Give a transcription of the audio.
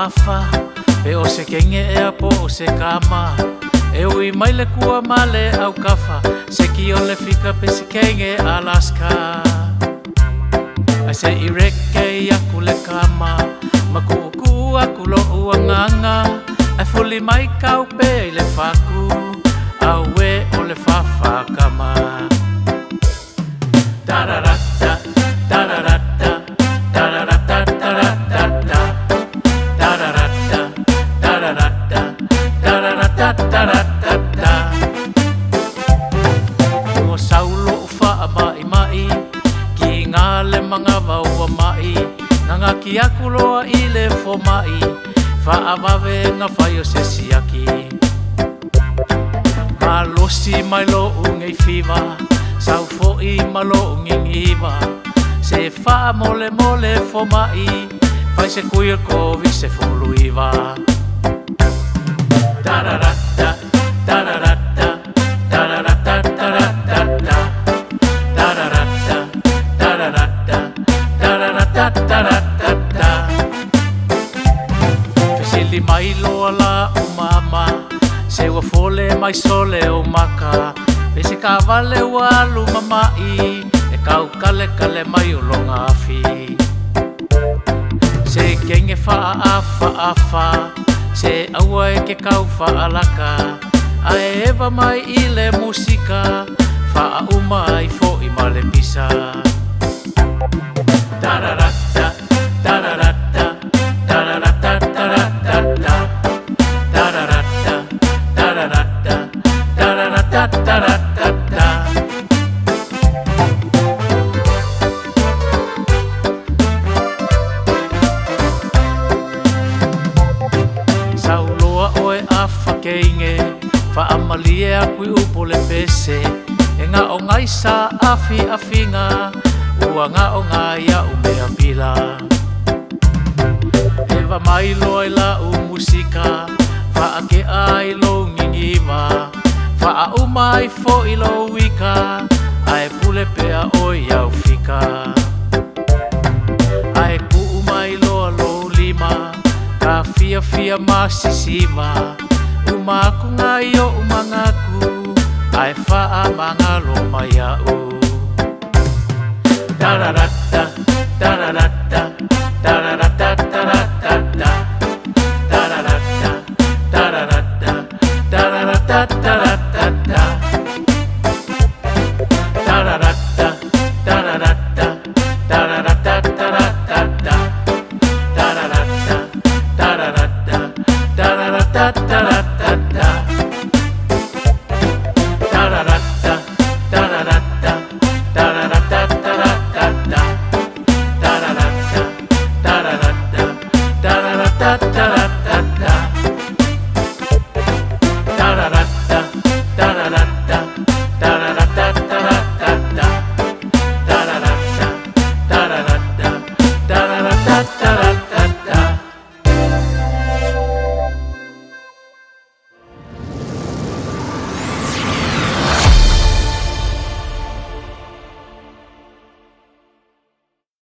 AFA pe o se kenge ea po o se kama e ui mai le kua male au kafa se ki o le fika pe se kenge Alaska ai se i reke i aku le kama ma ku aku lo uanganga ai fuli mai kau pe i le faku au e o le fafa kama tararata tararata tararata tararata tararata tararata tararata tararata o saulo fa mai mai ki ngale mga vaua mai nga ki aku loa i le fo mai fa avave nga faio se siaki malosi mai lo ngei fiva sau fo i malo ngingiva se fa mole mole fo mai fai se kuia kovi se fo luiva tararata tararata tararata tararata tararata tararata tararata tararata fesili mai lo ala umama se wa fole mai sole o maka pese kavale walu mamai e kau kale kale mai o longa afi se kenge fa afa se awa e ke kau fa alaka a eva mai i le musika fa umai fo i male pisa tararata tararata tararata tararata tararata tararata tararata tararata sauloa oe afa keinge fa amalie aku i upo le pese e nga o ngai sa afi afinga ua nga o ngai a umea pila eva mai loa la u musika fa ake ai lo ngingiva fa a umai fo i lo wika ai pule pea oi au fika ai ku umai loa lo lima ka fia fia masisiva umaku ngai o umangaku ai fa a mangalo mai au tararata tararata